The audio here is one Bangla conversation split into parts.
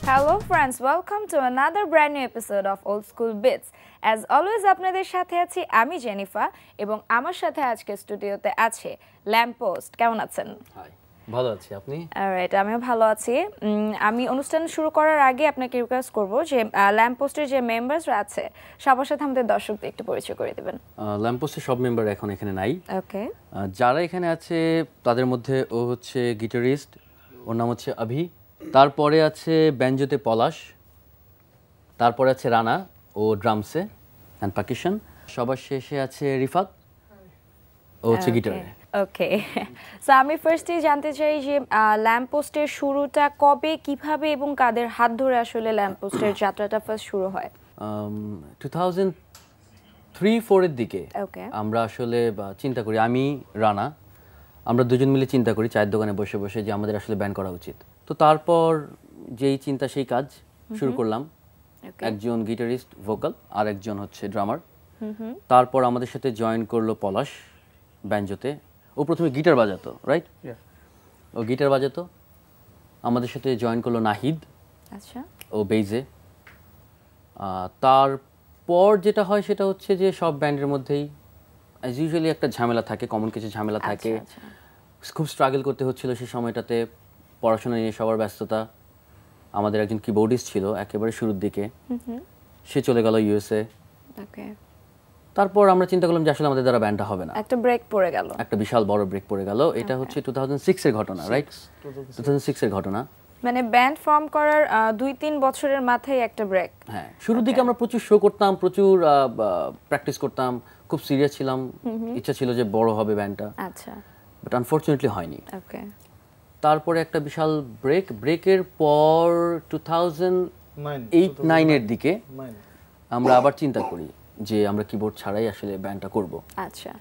Hello friends, welcome to another brand new episode of Old School Bits. As always আপনাদের সাথে আছি আমি জেনিফা এবং আমার সাথে আজকে স্টুডিওতে আছে ল্যাম্পপোস্ট। কেমন আছেন? হাই, ভালো আছি, আপনি? অলরাইট, আমিও ভালো আছি। আমি অনুষ্ঠান শুরু করার আগে আপনাকে রিকোয়েস্ট করব যে ল্যাম্পপোস্টের যে মেম্বারসরা আছে সবার সাথে আমাদের দর্শকদের একটু পরিচয় করে দিবেন। ল্যাম্পপোস্টের সব মেম্বার এখন এখানে নাই। ওকে। যারা এখানে আছে তাদের মধ্যে ও হচ্ছে গিটারিস্ট, ওর নাম হচ্ছে আভি। তারপরে আছে ব্যাঞ্জোতে পলাশ, তারপরে আছে রানা ও ড্রামসে অ্যান্ড পারকাশন। সবার শেষে আছে রিফাত, ও হচ্ছে গিটারে। ওকে, সো আমি ফার্স্টেই জানতে চাই যে ল্যাম্পপোস্টের শুরুটা কবে, কিভাবে এবং কাদের হাত ধরে আসলে ল্যাম্পপোস্টের যাত্রাটা ফার্স্ট শুরু হয়? 2003-04 এর দিকে আমরা আসলে চিন্তা করি, আমি রানা আমরা দুজন মিলে চিন্তা করি চায়ের দোকানে বসে বসে যে আমাদের আসলে ব্যান্ড করা উচিত। তো তারপর যেই চিন্তা সেই কাজ শুরু করলাম। একজন গিটারিস্ট ভোকাল আর একজন হচ্ছে ড্রামার। তারপর আমাদের সাথে জয়েন করলো পলাশ ব্যাঞ্জোতে। ও প্রথমে গিটার বাজাতো, রাইট? ও গিটার বাজাতো। আমাদের সাথে জয়েন করলো নাহিদ, আচ্ছা, ও বেইজে। তারপর যেটা হয় সেটা হচ্ছে যে সব ব্যান্ডের মধ্যেই অ্যাজ ইউজুয়ালি একটা ঝামেলা থাকে, কমন কিছু ঝামেলা থাকে। খুব স্ট্রাগল করতে হচ্ছিল সেই সময়টাতে, পড়াশোনা নিয়ে সবার ব্যস্ততা। আমাদের একজন কিবোর্ডিস্ট ছিল একেবারে শুরুর দিকে, সে চলে গেল ইউএসএ। তারপর আমরা চিন্তা করলাম যে আসলে আমাদের দ্বারা ব্যান্ডটা হবে না, একটা ব্রেক পড়ে গেল, একটা বিশাল বড় ব্রেক পড়ে গেল। এটা হচ্ছে 2006 এর ঘটনা, রাইট? 2006 এর ঘটনা। মানে ব্যান্ড ফর্ম করার 2-3 বছরের মাথায় একটা ব্রেক। হ্যাঁ, শুরুর দিকে আমরা প্রচুর শো করতাম, প্রচুর প্র্যাকটিস করতাম, খুব সিরিয়াস ছিলাম, ইচ্ছা ছিল যে বড় হবে ব্যান্ডটা। আচ্ছা, বাট আনফরচুনেটলি হয়নি। ওকে। তারপরে একটা বিশাল ব্রেকের পর 2008-9 এর দিকে আমরা আবার চিন্তা করি যে আমরা কিবোর্ড ছাড়াই আসলে ব্যান্ডটা করব। আচ্ছা,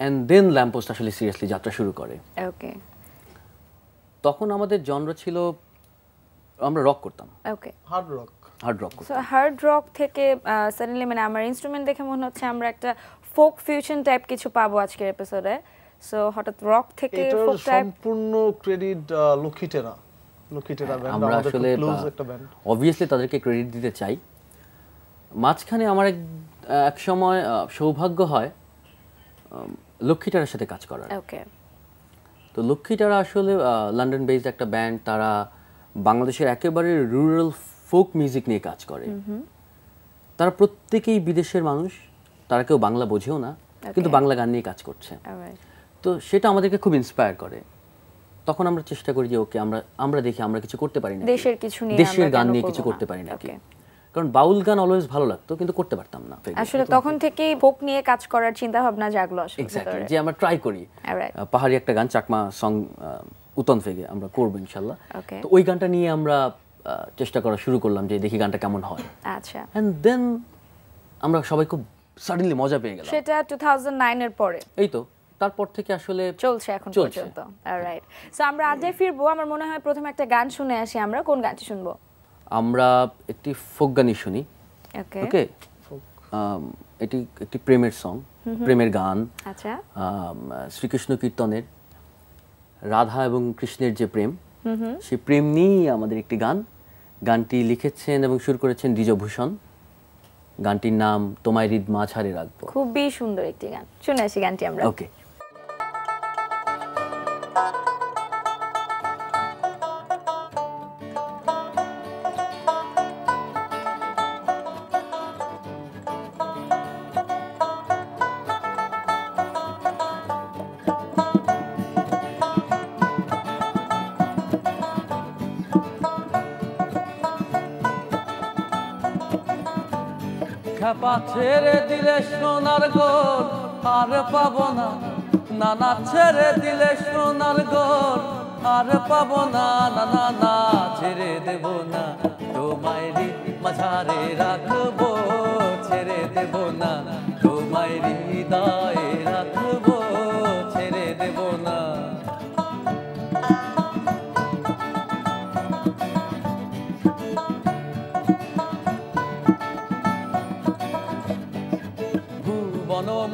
এন্ড দেন ল্যাম্পপোস্ট আসলে সিরিয়াসলি যাত্রা শুরু করে। ওকে। তখন আমাদের জনরা ছিল, আমরা রক করতাম। Okay, hard rock. So hard rock থেকে সাডেনলি মানে আমার ইনস্ট্রুমেন্ট দেখে মনে হচ্ছে আমরা একটা ফোক ফিউশন টাইপ কিছু পাবো আজকের এপিসোডে। সো হঠাৎ রক থেকে ফোক টাইপ। সম্পূর্ণ ক্রেডিট লুকিটেরা ব্যান্ড, আমরা আমাদের আসলে ক্লোজ একটা ব্যান্ড। অবভিয়াসলি তাদেরকে ক্রেডিট দিতে চাই। মাঝখানে আমার এক সময় সৌভাগ্য হয় লক্ষ্মীটারের সাথে কাজ করার। ওকে। তো লক্ষ্মীটারা আসলে লন্ডন বেসড একটা ব্যান্ড। তারা বাংলাদেশের একেবারে রুরাল ফোক মিউজিক নিয়ে কাজ করে। তারা প্রত্যেকেই বিদেশের মানুষ, তারা কেউ বাংলা বোঝেও না, কিন্তু বাংলা গান নিয়ে কাজ করছে। তো সেটা আমাদেরকে খুব ইন্সপায়ার করে। তখন আমরা চেষ্টা করি যে ওকে আমরা দেখি আমরা কিছু করতে পারি না, দেশের কিছু নিয়ে, দেশের গান নিয়ে কিছু করতে পারি না। কারণ বাউল গান অলওয়েজ ভালো লাগতো, কিন্তু করতে পারতাম না। আসলে তখন থেকেই ফোক নিয়ে কাজ করার চিন্তা ভাবনা জাগলো আসলে। এক্স্যাক্টলি, যে আমরা ট্রাই করি পাহাড়ি একটা গান, চাকমা সং উতন ফেগে আমরা করব ইনশাআল্লাহ। তো ওই গানটা নিয়ে আমরা চেষ্টা করা শুরু করলাম যে দেখি গানটা কেমন হয়। আচ্ছা, এন্ড দেন আমরা সবাই খুব সাডেনলি মজা পেয়ে গেলাম। সেটা 2009 এর পরে। এই তো, তারপর থেকে আসলে চলছে এখন পর্যন্ত। অলরাইট, সো আমরা আজকে ফিরবো। আমার মনে হয় প্রথমে একটা গান শুনে আসি। আমরা কোন গানটি শুনবো? আমরা একটি ফোক গানই শুনি। ওকে, এটি একটি প্রেমের সং, প্রেমের গান। আচ্ছা, শ্রীকৃষ্ণ কীর্তনের রাধা এবং কৃষ্ণের যে প্রেম, সেই প্রেম নিয়েই আমাদের একটি গান। গানটি লিখেছেন এবং সুর করেছেন দ্বিজভূষণ। গানটির নাম তোমায় হৃদ মাঝারে রাখবো। খুবই সুন্দর একটি গান, শুনে আসি গানটি আমরা। ওকে। খেপা ছেড়ে দিলে সোনার গোর আর পাবো না, নানা ছেড়ে দিলে সোনার গোর আর পাবো না, নানা না ছেড়ে দেব না, তোমায় হৃদ মাঝারে রাখবো, ছেড়ে দেব না, তোমায় হৃদয়ে রাখবো, ছেড়ে দেব না।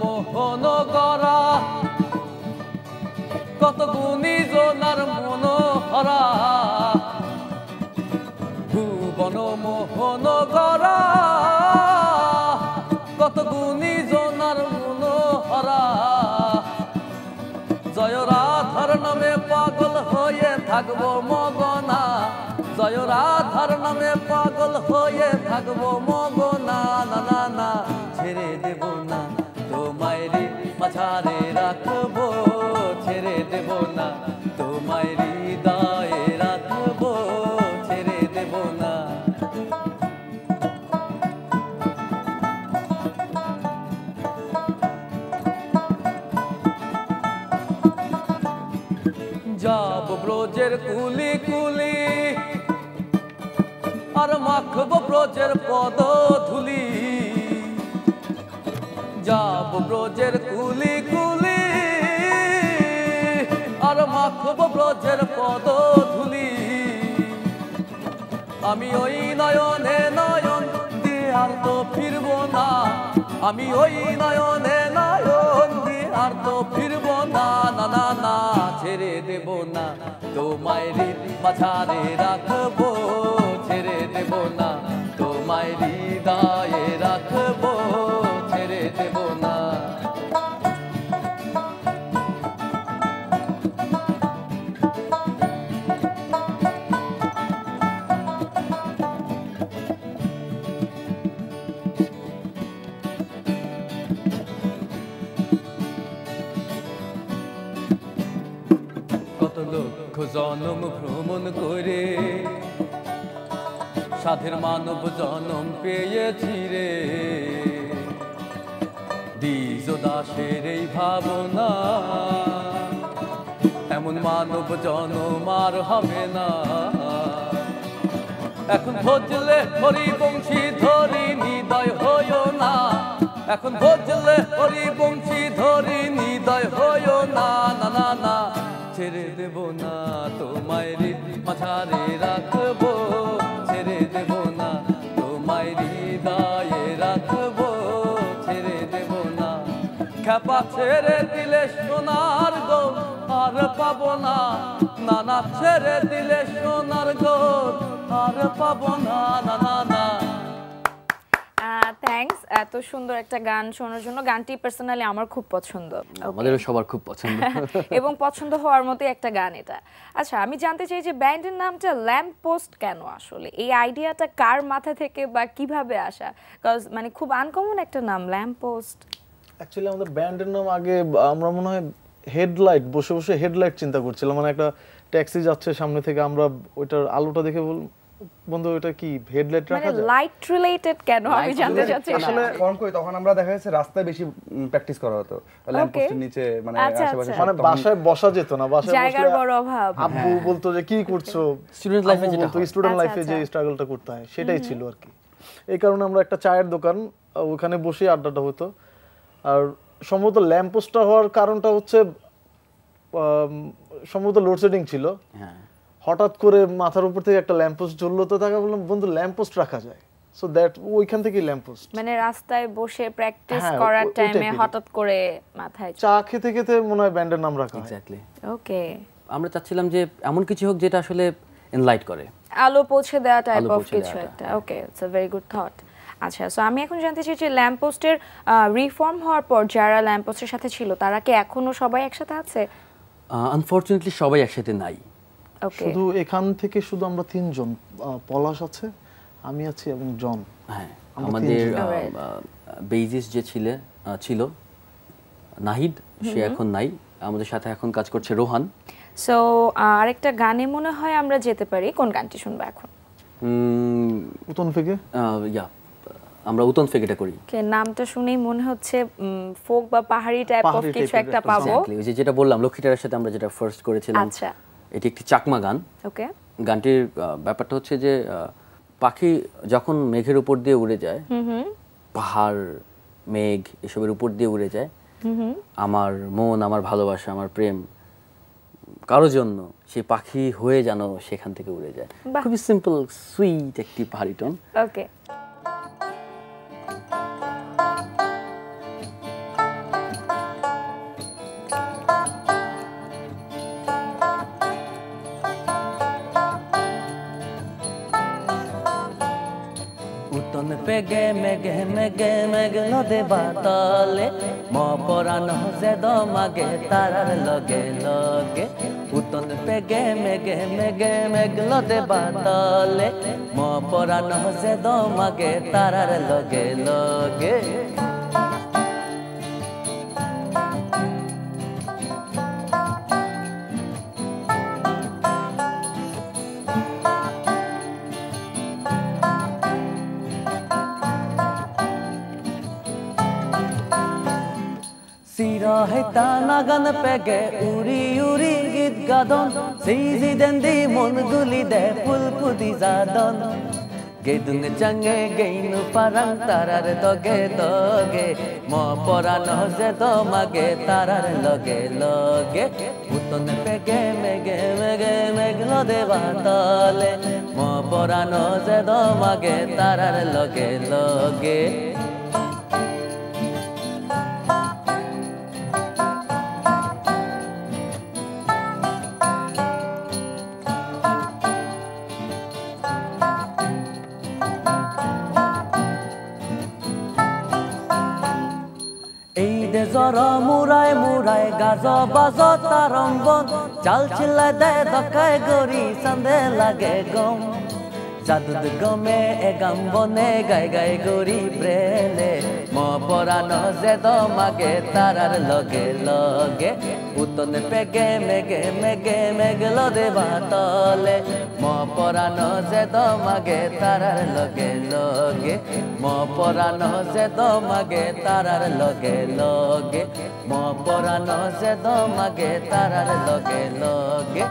মোহন করা কত গুণী জোনার মনোহরা, থাকবো মগনা জয় রাধার নামে পাগল হয়ে থাকবো মগনা না না না ছেড়ে দেব না তোমায় রে মাঝারে রাখবো ছেড়ে দেব না তোমায় হৃদয়ে রাখবো ছেড়ে দেব না যাব ব্রজের কুলি কুলি আর মাখবো ব্রজের পদ ধুলি যাব ব্রজের কুলি কুলি আর মাখবো ব্রজের পদ ধুলি আমি ওই নয়নে নয়ন দিয়ে আর তো ফিরবো না আমি ওই নয়নে নয়ন দিয়ে আর তো ফিরবো না না না না ছেড়ে দেব না তোমায় মাঝারে রাখবো ছেড়ে দেব না তোমায় হৃদয়ে রাখবো ছেড়ে দেব না কত লক্ষ জনম ভ্রমণ করে সাধের মানব জনম পেয়েছি রে দ্বিজ দাসের এই ভাবনা এমন মানব জনম আর হবে না এখন ভজলে হরিবংশী ধরি নিদয় হইও না এখন ভজলে হরিবংশী ধরি নিদয় হইও না না না না ছেড়ে দেব না তোমায় মাঝারে রাখবো ছেড়ে দেব না তোমায় হৃদয়ে রাখবো ছেড়ে দেব না খেপা ছেড়ে দিলে সোনার গো আর পাবো না নানা ছেড়ে দিলে সোনার গো আর পাবো না না না না থ্যাঙ্কস এত সুন্দর একটা গান শোনার জন্য গানটি পার্সোনালি আমার খুব পছন্দ আমাদেরও সবার খুব পছন্দ এবং পছন্দ হওয়ার মতো একটা গান এটা আচ্ছা আমি জানতে চাই যে ব্যান্ডের নামটা ল্যাম্প পোস্ট কেন আসলে এই আইডিয়াটা কার মাথা থেকে বা কিভাবে আসা কজ মানে খুব আনকমন একটা নাম ল্যাম্প পোস্ট অ্যাকচুয়ালি আমাদের ব্যান্ডের নাম আগে আমরা মনে হয় হেডলাইট বসে বসে হেডলাইট চিন্তা করছিলাম মানে একটা ট্যাক্সি যাচ্ছে সামনে থেকে আমরা ওইটার আলোটা দেখে বন্ধু এটা কি হেডলাইট রাখা যায় লাইট রিলেটেড কেন আমি জানতে চাচ্ছি আসলে ফর্ম কই তখন আমরা দেখা যাচ্ছে রাস্তায় বেশি প্র্যাকটিস করা হতো ল্যাম্প পোস্টের নিচে মানে আশেপাশে মানে বাসায় বসা যেত না বাসায় জায়গার বড় অভাব আব্বু বলতো যে কি করছো স্টুডেন্ট লাইফে যেটা তো স্টুডেন্ট লাইফে যে স্ট্রাগলটা করতে হয় সেটাই ছিল আর কি এই কারণে আমরা একটা চায়ের দোকান ওখানে বসে আড্ডাটা হতো আর সম্ভবত ল্যাম্প পোস্টটা হওয়ার কারণটা হচ্ছে সম্ভবত লোডশেডিং ছিল হ্যাঁ হঠাৎ করে মাথার উপর থেকে একটা ল্যাম্পপোস্ট জ্বললো তো তাকে বললাম বন্ধু ল্যাম্পপোস্ট রাখা যায় সো দ্যাট ওইখান থেকেই ল্যাম্পপোস্ট মানে রাস্তায় বসে প্র্যাকটিস করার টাইমে হঠাৎ করে মাথায় চা খেতে খেতে মনে হয় ব্যান্ডের নাম রাখা এক্স্যাক্টলি ওকে আমরা চাচ্ছিলাম যে এমন কিছু হোক যেটা আসলে এনলাইট করে আলো পৌঁছে দেওয়া টাইপ অফ কিছু একটা okay it's a very good thought আচ্ছা সো আমি এখন জানতে চাই যে ল্যাম্প পোস্টের রিফর্ম হওয়ার পর যারা ল্যাম্প পোস্টের সাথে ছিল তারা কি এখনো সবাই একসাথে আছে আনফরচুনেটলি সবাই একসাথে নাই শুধু এখান থেকে শুধু আমরা তিনজন পলাশ আছে আমি আছি এবং জন হ্যাঁ আমাদের বেসিস যে ছিল নাহিদ সে এখন নাই আমাদের সাথে এখন কাজ করছে রোহান সো আরেকটা গানে মনে হয় আমরা যেতে পারি কোন গানটি শুনবো এখন উতন ফেকে আমরা উতন ফেকেটা করি কে নামটা শুনেই মনে হচ্ছে ফোক বা পাহাড়ি টাইপ অফ কিছু একটা পাবো ওই যে যেটা বললাম লক্ষ্মীটার সাথে আমরা যেটা ফার্স্ট করেছিলাম আচ্ছা এটি একটি চাকমা গান ওকে গানটির ব্যাপারটা হচ্ছে যে পাখি যখন মেঘের উপর দিয়ে উড়ে যায় পাহাড় মেঘ এসবের উপর দিয়ে উড়ে যায় আমার মন আমার ভালোবাসা আমার প্রেম কারোর জন্য সেই পাখি হয়ে যেন সেখান থেকে উড়ে যায় খুবই সিম্পল সুইট একটি পাহাড়ি টোন ওকে উতন পেগে মেঘে মেঘে মেঘ নদে বাতালে ম পরাণ যে দমাগে তারার লগে লগে উতন পেগে মেগে মেগে মেঘলো দেবা তলে ম পরাণ যে দমাগে তারার লগে লগে সিরাহেতা নাগান পেগে উড়ি উড়ি গীত গাদন সিজি দেন্দি মন গুলি দে ফুলপুদি জাদন গেদুং চাঙ্গে গেইনু পারাং তারার দগে দগে ম পরাণ যে দমাগে তারার লগে লগে উতন পেগে মেগে মেগে মেঘলো দেবা তলে ম পরাণ যে দমাগে তারার লগে লগে জর মুরায় মুরায় গাজ বাজ তারম্বন চাল চিল্লা দেয় দকায় গরি সন্ধে লাগে গম জাদুদ গমে এ গাম বনে গায় গায় গরি প্রেলে ম পরাণ যে দমাগে তারার লগে লগে উতন পেগে মেগে মেগে মেঘলো দেবা তলে ম পরাণ যে দমাগে তারার লগে লগে ম পরাণ যে দমাগে তারার লগে লগে ম পরাণ যে দমাগে তারার লগে লগে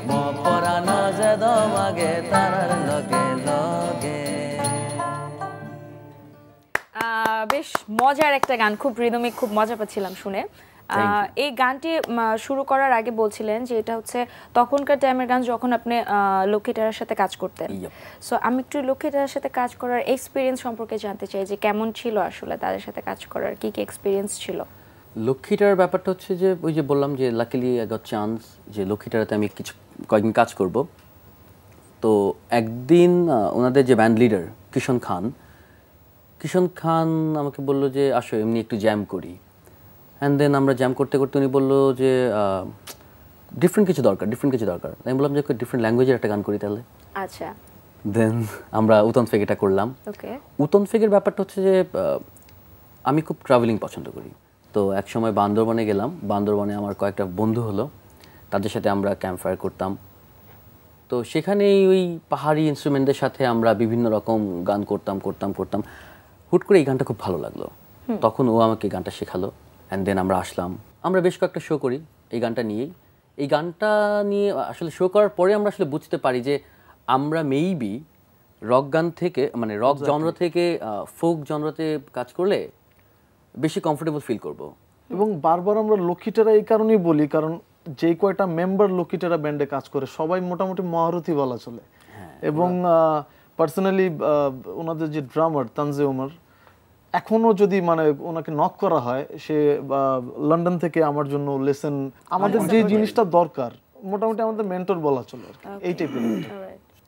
ম পরাণ যে দমাগে তারার লগে লগে বেশ মজার একটা গান, খুব রিদমিক, খুব মজা পাচ্ছিলাম শুনে। এই গানটি শুরু করার আগে বলছিলেন যে এটা হচ্ছে তখনকার টাইমের গান যখন আপনি লক্ষ্মীটারের সাথে কাজ করতেন। সো আমি একটু লক্ষ্মীটারের সাথে কাজ করার এক্সপিরিয়েন্স সম্পর্কে জানতে চাই যে কেমন ছিল আসলে তাদের সাথে কাজ করার, কি কি এক্সপিরিয়েন্স ছিল? লক্ষ্মীটার ব্যাপারটা হচ্ছে যে ওই যে বললাম যে লাকিলি আই গট চান্স যে লক্ষ্মীটারাতে আমি কয়েকদিন কাজ করব। তো একদিন ওনাদের যে ব্যান্ড লিডার কিষণ খান আমাকে বললো যে আসো এমনি একটু জ্যাম করি। অ্যান্ড দেন আমরা জ্যাম করতে করতে উনি বললো যে ডিফারেন্ট কিছু দরকার। আমি বললাম যে ডিফারেন্ট ল্যাঙ্গুয়েজের একটা গান করি তাহলে। আচ্ছা। দেন আমরা উতন ফেক এটা করলাম। উতন ফেকের ব্যাপারটা হচ্ছে যে আমি খুব ট্রাভেলিং পছন্দ করি। তো এক সময় বান্দরবনে গেলাম। বান্দরবনে আমার কয়েকটা বন্ধু হলো, তাদের সাথে আমরা ক্যাম্প ফায়ার করতাম। তো সেখানেই ওই পাহাড়ি ইনস্ট্রুমেন্টদের সাথে আমরা বিভিন্ন রকম গান করতাম। হুট করে এই গানটা খুব ভালো লাগলো, তখন ও আমাকে গানটা শেখালো। অ্যান্ড দেন আমরা আসলাম, আমরা বেশ কয়েকটা শো করি এই গানটা নিয়েই। এই গানটা নিয়ে আসলে শো করার পরে আমরা আসলে বুঝতে পারি যে আমরা মেইবি রক গান থেকে মানে রক জনরা থেকে ফোক জনরাতে কাজ করলে বেশি কমফোর্টেবল ফিল করব। এবং বারবার আমরা লক্ষ্মীটারা এই কারণেই বলি কারণ যে কয়টা মেম্বার লক্ষ্মীটারা ব্যান্ডে কাজ করে সবাই মোটামুটি মহারথী বলা চলে। এবং পার্সোনালি ওনাদের যে ড্রামার তানজে ওমর, এখনো যদি মানে ওনাকে নক করা হয়, সে লন্ডন থেকে আমার জন্য লেসন, আমাদের যে জিনিসটা দরকার মোটামুটি আমাদের মেন্টর বলা চলে আর কি, এই টাইপের।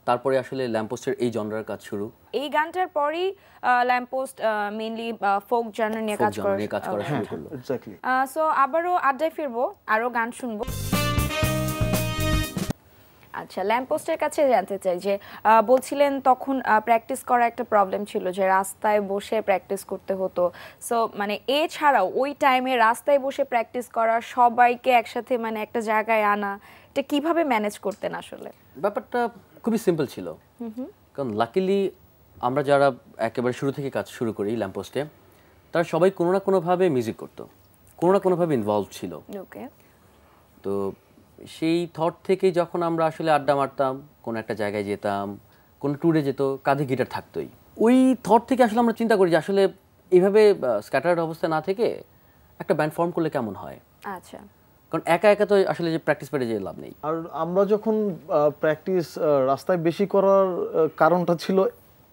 তারপরে আসলে ল্যাম্পপোস্টের এই জনরার কাজ শুরু। এই গানটার পরেই ল্যাম্পপোস্ট মেইনলি ফোক জনরা নিয়ে কাজ করা শুরু করলো। এক্স্যাক্টলি। সো আবারও আড্ডায় ফিরবো, আরো গান শুনবো। আচ্ছা, ল্যাম্পপোস্টের কাছে জানতে চাই যে বলছিলেন তখন প্র্যাকটিস করা একটা প্রবলেম ছিল, যে রাস্তায় বসে প্র্যাকটিস করতে হতো। সো মানে এছাড়াও ওই টাইমে রাস্তায় বসে প্র্যাকটিস করা, সবাইকে একসাথে মানে একটা জায়গায় আনা, এটা কিভাবে ম্যানেজ করতেন আসলে? ব্যাপারটা খুবই সিম্পল ছিল, কারণ লাকিলি আমরা যারা একেবারে শুরু থেকে কাজ শুরু করি ল্যাম্পপোস্টে, তারা সবাই কোনো না কোনোভাবে মিউজিক করতো, কোনো না কোনোভাবে ইনভলভ ছিল। ওকে। তো সেই থট থেকে যখন আমরা আসলে আড্ডা মারতাম, কোনো একটা জায়গায় যেতাম, কোনো ট্যুরে যেত, কাঁধে গিটার থাকতোই। ওই থট থেকে আসলে আমরা চিন্তা করি যে আসলে এইভাবে স্ক্যাটার্ড অবস্থা না থেকে একটা ব্যান্ড ফর্ম করলে কেমন হয়। আচ্ছা। কারণ একা একা তো আসলে যে প্র্যাকটিস পেটে যে লাভ নেই। আর আমরা যখন প্র্যাকটিস রাস্তায় বেশি করার কারণটা ছিল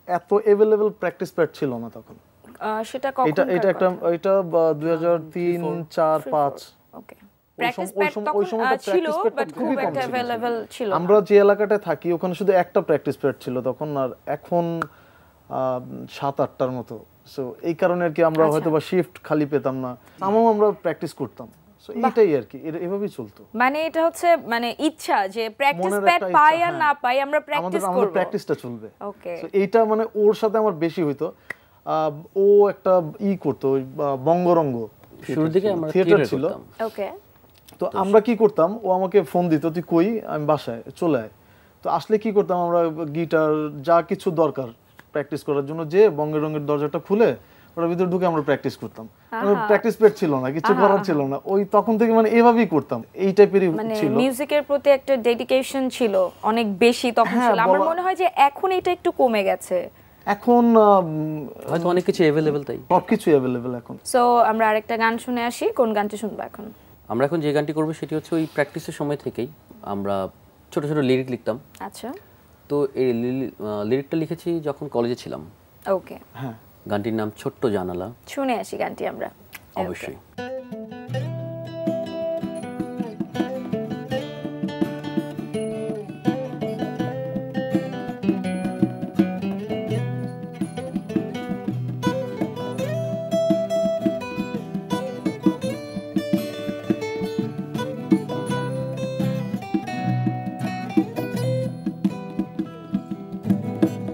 এত অ্যাভেলেবল প্র্যাকটিস প্যাড ছিল না তখন। সেটা কখন? এটা 2003, 4, 5। ওকে। প্র্যাকটিস প্যাড তখন ছিল বাট খুব একটা अवेलेबल ছিল না। আমরা যে এলাকাটায় থাকি ওখানে শুধু একটা প্র্যাকটিস প্যাড ছিল তখন, আর এখন 7-8টার মতো। সো এই কারণে আর কি আমরা হয়তো বা শিফট খালি পেতাম না, আমরা প্র্যাকটিস করতাম। সো এইটাই আর কি, এভাবেই চলতো। মানে এটা হচ্ছে মানে ইচ্ছা যে প্র্যাকটিস প্যাড পাই আর না পাই আমরা প্র্যাকটিস করব, আমাদের প্র্যাকটিসটা চলবে। ওকে, সো এইটা মানে ওর সাথে আমার বেশি হইতো। ও একটা করতো বঙ্গরঙ্গ, শুরুর দিকে আমরা থিয়েটার ছিল। ওকে, তো আমরা কি করতাম, ও আমাকে ফোন দিত, তুই কই, আমি বাসায়, চলে আয়। তো আসলে কি করতাম আমরা, গিটার যা কিছু দরকার প্র্যাকটিস করার জন্য, যে বঙ্গের রঙের দরজাটা খুলে ওর ভিতরে ঢুকে আমরা প্র্যাকটিস করতাম। প্র্যাকটিস পেড ছিল না, কিছু করার ছিল না, ওই তখন থেকে মানে এভাবেই করতাম, এই টাইপেরই মানে ছিল। মিউজিকের প্রতি একটা ডেডিকেশন ছিল অনেক বেশি তখন ছিল। আমার মনে হয় যে এখন এটা একটু কমে গেছে, এখন হয়তো অনেক কিছু अवेलेबल, তাই সবকিছু अवेलेबल এখন। সো আমরা আরেকটা গান শুনে আসি। কোন গানটি শুনবো এখন? আমরা এখন যে গানটি করব সেটি হচ্ছে ওই প্র্যাকটিসের সময় থেকেই আমরা ছোট ছোট লিরিক লিখতাম। আচ্ছা, তো এই লিরিকটা লিখেছি যখন কলেজে ছিলাম। ওকে, হ্যাঁ, গানটির নাম ছোট্ট জানালা। শুনে আসি গানটি আমরা। অবশ্যই।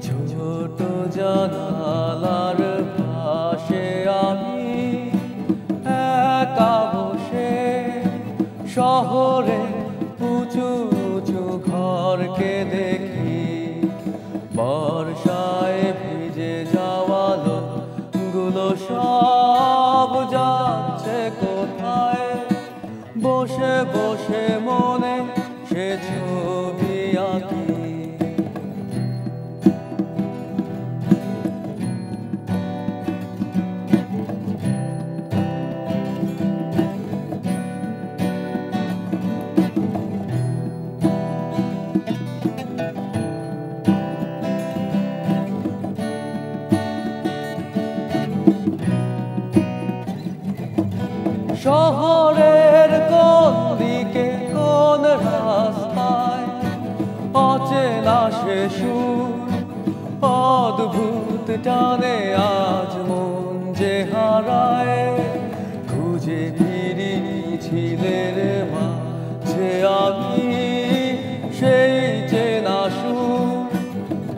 ছোট জানালার পাশে আমি একা বসে শহরে উঁচু উঁচু ঘরকে দেখি, বর্ষায় ভিজে যাওয়া লোকগুলো সব যাচ্ছে কোথায়, বসে বসে মনে সে ছবি আঁকি। শহরের কোন দিকে কোন রাস্তায় অচেনা সে সুর, অদ্ভুত টানে আজ মন যে হারায়, খুঁজে ফিরি ছিলের মাঝে আমি সেই চেনা সুর,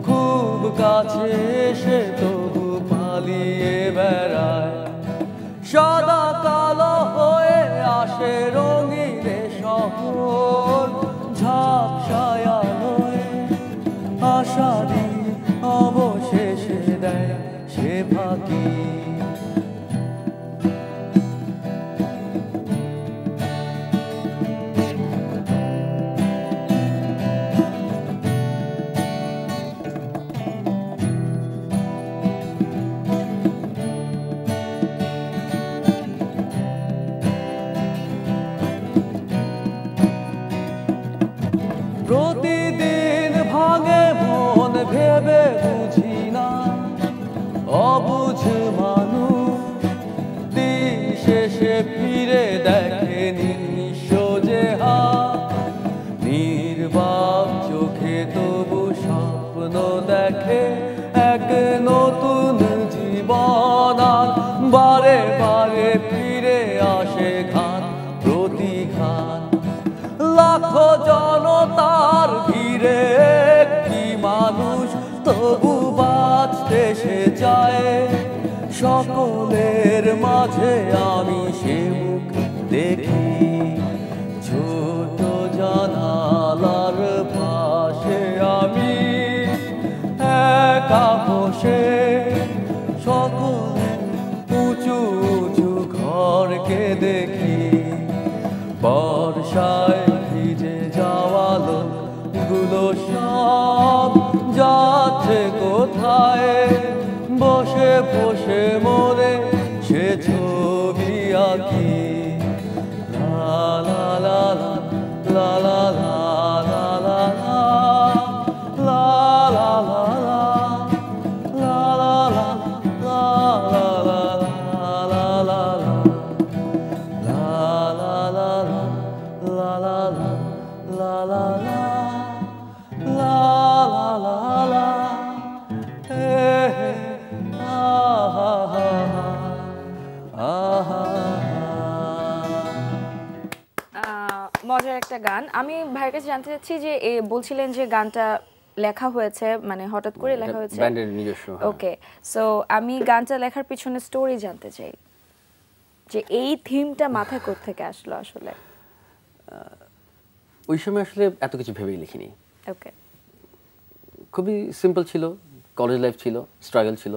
খুব কাছে সে তবু পালিয়ে বেড়ায়, সাদা কালো হয়ে আসে রঙিন শহর, ঝাপসায় আলোয় আশা দিয়ে অবশেষে দেয় সে ফাঁকি। প্রতিদিন ভাঙে মন ভেবে বুঝি না, অবুঝ মানুষ দিন শেষে ফিরে দেখে নিঃস্ব যে হাত, নির্বাক চোখে তবু স্বপ্ন দেখে এক নতুন জীবন, আর বারে বারে ফিরে আসে ঘাত প্রতিঘাত, লাখো জনতার ভিড়ে একটি মানুষ তবু বাঁচতে সে চায়, সকলের মাঝে আমি সে মুখ দেখি, ছোট জানালার পাশে আমি একা বসে সকলের উঁচু উঁচু ঘরকে দেখি, বর্ষায় ভিজে যাওয়া লোকগুলো সব যাচ্ছে কোথায়, বসে বসে মনে সে ছবি আঁকি। লা লা লা লা লা লা লা লা লা লা লা লা লা একটা গান। আমি ভাইয়ের কাছে জানতে চাচ্ছি যে বলছিলেন যে গানটা লেখা হয়েছে মানে হঠাৎ করে লেখা হয়েছে ব্যান্ডের নিজস্ব। ওকে, সো আমি গানটা লেখার পিছনে স্টোরি জানতে চাই যে এই থিমটা মাথায় কোথা থেকে আসলো আসলে। ওই সময় আসলে এত কিছু ভেবেই লিখিনি। ওকে, খুবই সিম্পল ছিল, কলেজ লাইফ ছিল, স্ট্রাগল ছিল,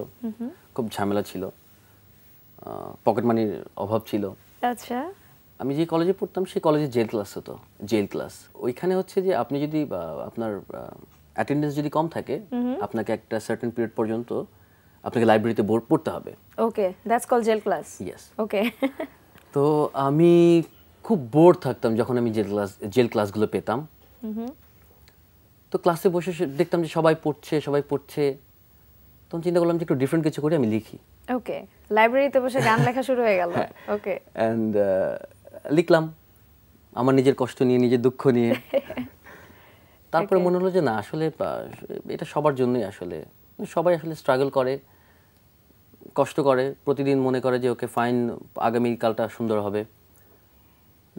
খুব ঝামেলা ছিল, পকেট মানির অভাব ছিল। আচ্ছা, আমি যে কলেজে পড়তাম সেই কলেজে জেল ক্লাস হতো, জেল ক্লাস। ওইখানে হচ্ছে যে আপনি যদি আপনার অ্যাটেন্ডেন্স যদি কম থাকে আপনাকে একটা সার্টেন পিরিয়ড পর্যন্ত আপনাকে লাইব্রেরিতে পড়তে হবে। Okay, that's called jail class. Yes. Okay, তো আমি খুব বোর থাকতাম যখন আমি জেল ক্লাসগুলো পেতাম। তো ক্লাসে বসে দেখতাম যে সবাই পড়ছে, তখন চিন্তা করলাম যে একটু ডিফারেন্ট কিছু করে আমি লিখি। ওকে, লাইব্রেরিতে বসে গান লেখা শুরু হয়ে গেল। ওকে, অ্যান্ড লিখলাম আমার নিজের কষ্ট নিয়ে, নিজের দুঃখ নিয়ে। তারপরে মনে হলো যে না, আসলে এটা সবার জন্যই, আসলে সবাই আসলে স্ট্রাগল করে, কষ্ট করে, প্রতিদিন মনে করে যে ওকে ফাইন আগামীকালটা সুন্দর হবে,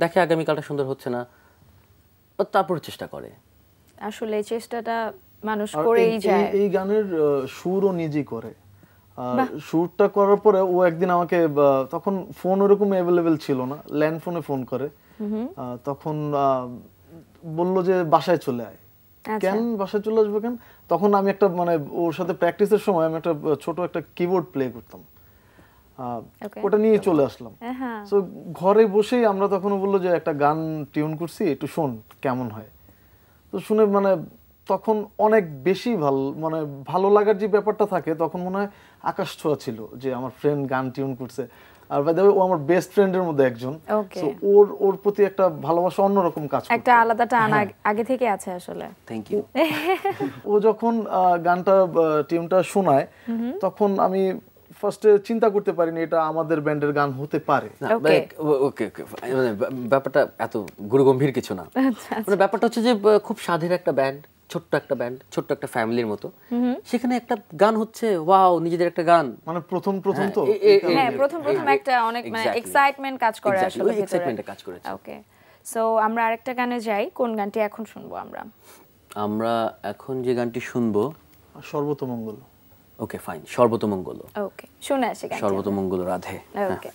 দেখে আগামীকালটা সুন্দর হচ্ছে না, তারপর চেষ্টা করে। আসলে চেষ্টাটা মানুষ করেই যায়। এই গানের সুরও নিজেই করে। সুরটা করার পরে ও একদিন আমাকে, তখন ফোন ওরকম অ্যাভেলেবেল ছিল না, ল্যান্ড ফোনে ফোন করে, তখন বলল যে বাসায় চলে আয়। কেন বাসায় চলে আসবে কেন? তখন আমি একটা মানে ওর সাথে প্র্যাকটিসের সময় আমি একটা ছোট একটা কিবোর্ড প্লে করতাম, ওটা নিয়ে চলে আসলাম। সো ঘরে বসেই আমরা তখন বললো যে একটা গান টিউন করছি, একটু শোন কেমন হয়। তো শুনে মানে তখন অনেক বেশি ভালো লাগার যে ব্যাপারটা থাকে, তখন মনে হয় আকাশ ছোঁয়া ছিল যে আমার ফ্রেন্ড গান টিউন করছে। আর বাই দ্য ওয়ে ও আমার বেস্ট ফ্রেন্ডের মধ্যে একজন, সো ওর প্রতি একটা ভালোবাসা অন্যরকম কাজ করে, একটা আলাদা টান আগে থেকে আছে আসলে। Thank you. ও যখন গানটা টিউনটা শোনায় তখন আমি ফার্স্টে চিন্তা করতে পারিনি এটা আমাদের ব্যান্ডের গান হতে পারে। ওকে ওকে, মানে ব্যাপারটা এত গুরুগম্ভীর কিছু না। মানে ব্যাপারটা হচ্ছে যে খুব সাধের একটা ব্যান্ড, ছোট্ট একটা ফ্যামিলির মতো, সেখানে একটা গান হচ্ছে, ওয়াও, নিজেদের একটা গান, মানে প্রথম তো হ্যাঁ, প্রথম একটা অনেক মানে এক্সাইটমেন্ট কাজ করে আসলে, ওই এক্সাইটমেন্টটা কাজ করেছে। ওকে, সো আমরা আরেকটা গানে যাই। কোন গানটি এখন শুনবো আমরা এখন যে গানটি শুনবো সর্বতমঙ্গল। Okay fine, সর্বতমঙ্গল। ওকে, শুনে আসি গানটি। সর্বতমঙ্গল রাধে। ওকে,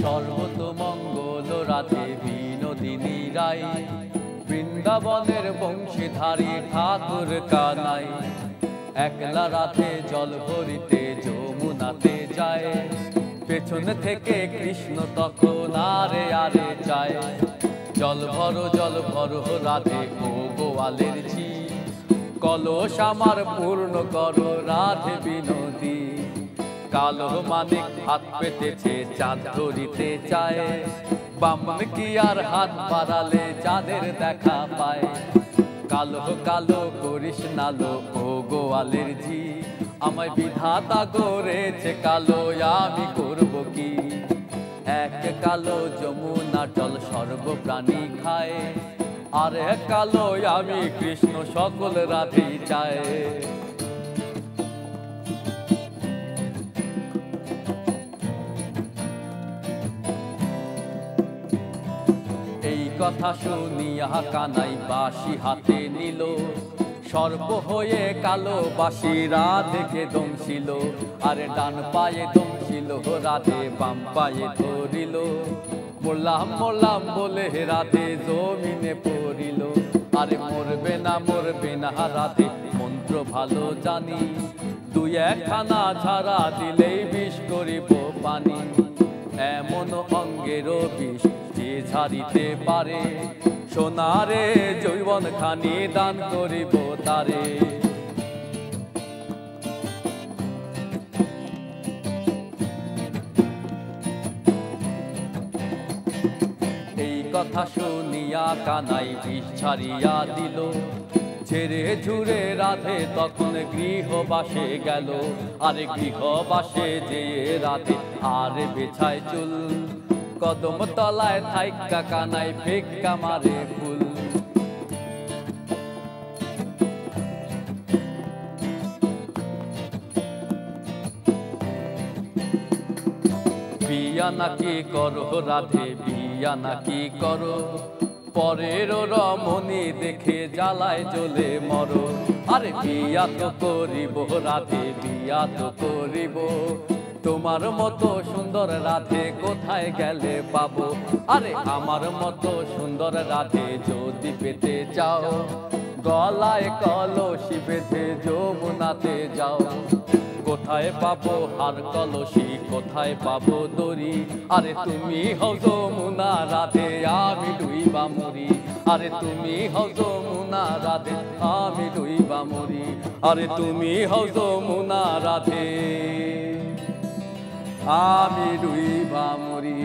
সর্বতমঙ্গল রাধে বিনোদিনী রাই, বৃন্দাবনের বংশীধারী ঠাকুর কানাই, একলা রাধে জল ভরিতে যমুনাতে যায়, পেছন থেকে কৃষ্ণ তখন আরে আরে যায়, জল ভরো রাধে ও গোয়ালের ঝি, কলস আমার পূর্ণ করো রাধে বিনোদী, কালো মানিক হাত পেতেছে চাঁদ ধরিতে চায়, বামন কি আর হাত বাড়ালে চাঁদের দেখা পায়, কালো কালো করিস নালো ও গোয়ালের ঝি, আমায় বিধাতা করেছে কালো, আমি করব কি, এক কালো যমুনা জল সর্বপ্রাণী খায়, আর এক কালো আমি কৃষ্ণ সকল রাধি চায়। কথা শুনিয়া কানাই বাঁশি হাতে নিল, সর্প হয়ে কালো বাঁশি রাধেকে দমছিল, আরে ডান পায়ে দমছিল রাধে বাম পায়ে ধরিল, মোরলাম বলে রাধে জমিনে পড়িল, আরে মরবে না রাধে মন্ত্র ভালো জানি, দুই একখানা ঝাড়া দিলেই বিষ করিব পানি, এমন অঙ্গেরও বিষ যে ঝাড়িতে পারে, সোনারে যৌবন খানি দান করিব তারে। এই কথা শুনিয়া কানাই বিষ ছাড়িয়া দিল, ছেড়ে ঝুড়ে রাধে তখন গৃহবাসে গেল, আরে গৃহবাসে যেয়ে রাধে আর বেছায় চুল, কদম তলায় থাইকা কানাই ফিক্কা মারে ফুল বিয়া নাকি করো রাধে বিয়া নাকি করো পরের রমণী দেখে জ্বালায় জ্বলে মরো আরে বিয়া তো করিব রাধে বিয়া তো করিব তোমার মতো সুন্দর রাধে কোথায় গেলে পাবো আরে আমার মতো সুন্দর রাধে যদি পেতে চাও গলায় কলসি বেঁধে যমুনাতে যাও কোথায় পাবো হার কলসি কোথায় পাবো দড়ি আরে তুমি হও যমুনা রাধে আমি ডুইবা মরি আরে তুমি হও যমুনা রাধে আমি ডুইবা মরি আরে তুমি হও যমুনা রাধে আমি ডুইবা মরি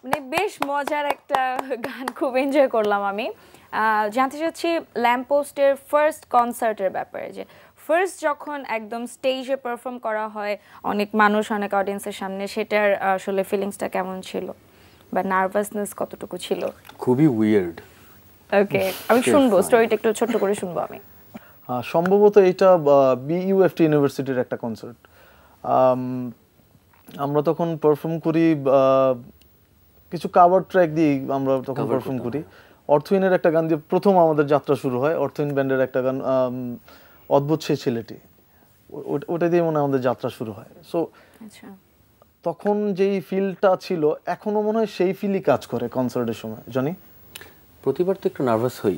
মানে বেশ মজার একটা গান, খুব এনজয় করলাম আমি। জানতে চাচ্ছি ল্যাম্পপোস্টের ফার্স্ট কনসার্টের ব্যাপারে, যে ফার্স্ট যখন একদম স্টেজে পারফর্ম করা হয় অনেক মানুষ অনেক অডিয়েন্সের সামনে, সেটার আসলে ফিলিংসটা কেমন ছিল বা নার্ভাসনেস কতটুকু ছিল? খুবই উইয়ার্ড। ওকে, আমি শুনবো স্টোরিটা, একটু ছোট্ট করে শুনবো আমি। সম্ভবত এটা বিইউএফটি ইউনিভার্সিটির একটা কনসার্ট। আমরা তখন পারফর্ম করি, কিছু কাভার ট্র্যাক দিয়ে আমরা তখন পারফর্ম করি। অর্থহীনের একটা গান দিয়ে প্রথম আমাদের যাত্রা শুরু হয়। অর্থহীন ব্যান্ডের একটা গান, অদ্ভুত সেই ছেলেটি, ওটা দিয়ে মনে হয় আমাদের যাত্রা শুরু হয়। সো তখন যেই ফিলটা ছিল এখনো মনে হয় সেই ফিলই কাজ করে কনসার্টের সময়। জানি প্রতিবার তো একটু নার্ভাস হই,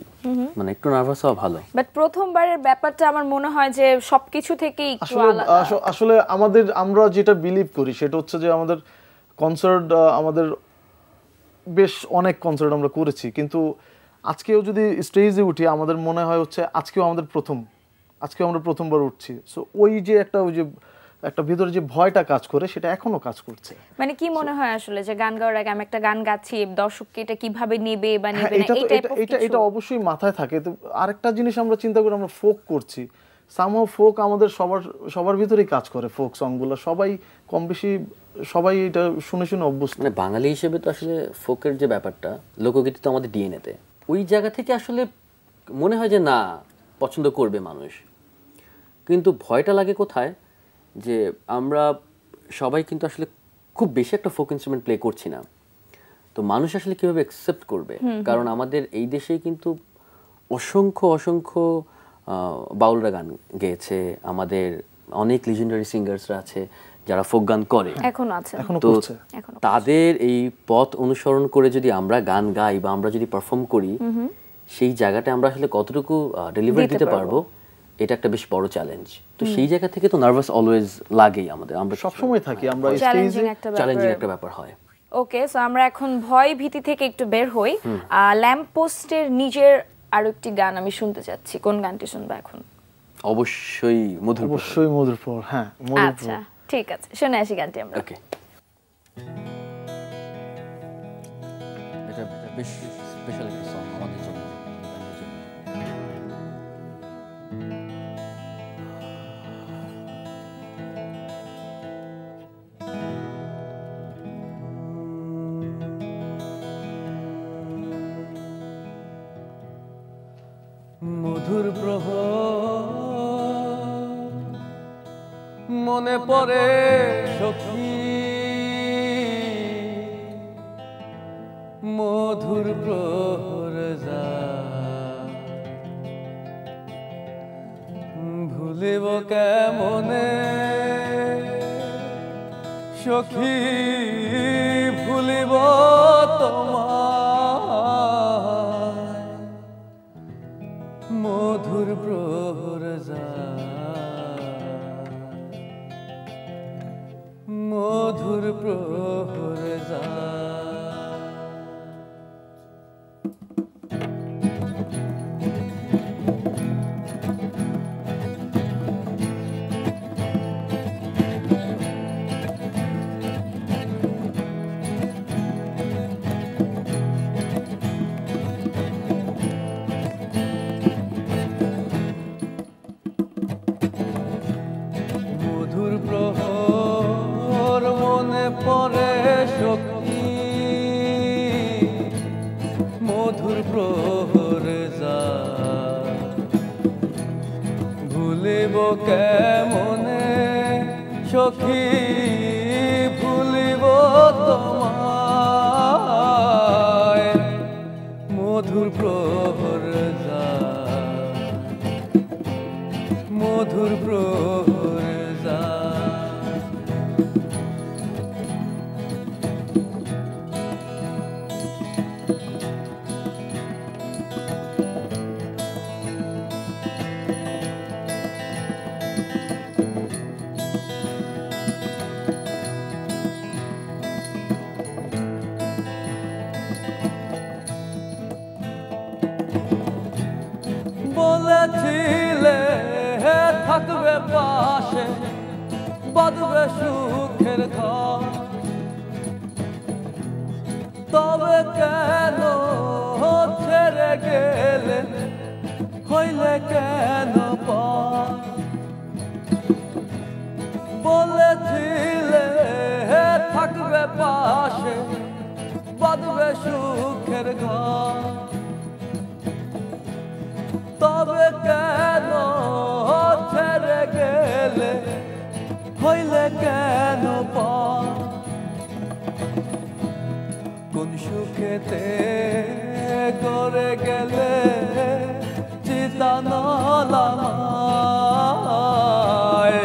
মানে একটু নার্ভাস হওয়া ভালো, বাট প্রথমবারের ব্যাপারটা আমার মনে হয় যে সবকিছু থেকে একটু আলাদা। আসলে আমরা যেটা বিলিভ করি সেটা হচ্ছে যে আমাদের কনসার্ট, আমাদের বেশ অনেক কনসার্ট আমরা করেছি, কিন্তু আজকেও যদি স্টেজে উঠি আমাদের মনে হয় হচ্ছে আজকেও আমরা প্রথমবার উঠছি। সো ওই যে একটা ভিতরে যে ভয়টা কাজ করে সেটা এখনো কাজ করছে। মানে কি মনে হয় আসলে যে গান গাওয়ার আগে আমি একটা গান গাচ্ছি, দর্শককে এটা কিভাবে নেবে বা নেবে না, এটা অবশ্যই মাথায় থাকে। তো আরেকটা জিনিস আমরা চিন্তা করি, আমরা ফোক করছি, সামহাউ ফোক আমাদের সবার ভিতরেই কাজ করে। ফোক সংগুলো সবাই কম বেশি সবাই এটা শুনে অভ্যস্ত। মানে বাঙালি হিসেবে তো আসলে ফোকের যে ব্যাপারটা, লোকগীত তো আমাদের ডিএনএতে, ওই জায়গা থেকে আসলে মনে হয় যে না, পছন্দ করবে মানুষ। কিন্তু ভয়টা লাগে কোথায়, যে আমরা সবাই কিন্তু আসলে খুব বেশি একটা ফোক ইনস্ট্রুমেন্ট প্লে করছি না, তো মানুষ আসলে কিভাবে অ্যাকসেপ্ট করবে? কারণ আমাদের এই দেশেই কিন্তু অসংখ্য বাউলরা গান গেয়েছে, আমাদের অনেক লিজেন্ডারি সিঙ্গার্সরা আছে যারা ফোক গান করে, এখনো আছে। তো তাদের এই পথ অনুসরণ করে যদি আমরা গান গাই বা আমরা যদি পারফর্ম করি, সেই জায়গাটা আমরা আসলে কতটুকু ডেলিভারি দিতে পারবো, এটা একটা বেশ বড় চ্যালেঞ্জ। তো সেই জায়গা থেকে তো নার্ভাস অলওয়েজ লাগেই আমাদের, আমরা সবসময় থাকি, আমরা চ্যালেঞ্জিং একটা ব্যাপার হয়। ওকে, সো আমরা এখন ভয় ভীতি থেকে একটু বের হই। ল্যাম্পপোস্টের নিজের আরো একটি গান আমি শুনতে চাচ্ছি, কোন গানটি শুনবো এখন? অবশ্যই মধুরপুর। হ্যাঁ, আচ্ছা ঠিক আছে, শুনে আসি গানটি আমরা। ওকে, এটা বেশ স্পেশাল একটা সং আমাদের জন্য। মধুর প্রহর মনে পড়ে সখী, মধুর প্রহর যা ভুলিব কেমনে সখী, ভুলিব তোমায়, মধুর প্রহর যা মধুর প্রহর যা। কেমনে সখী ভুলিব তোমায় মধুর প্রহর যায় মধুর প্রহর যায় বলেছিলে থাকবে পাশে বাঁধবে সুখের ঘর তবে কেন ছেড়ে গেলে হইলে কেন পর বলেছিলে থাকবে পাশে বাঁধবে সুখের ঘর তবে কেন ছেড়ে গেলে হইলে কেন পর কোন সুখেতে করে গেলে চিতানলামায়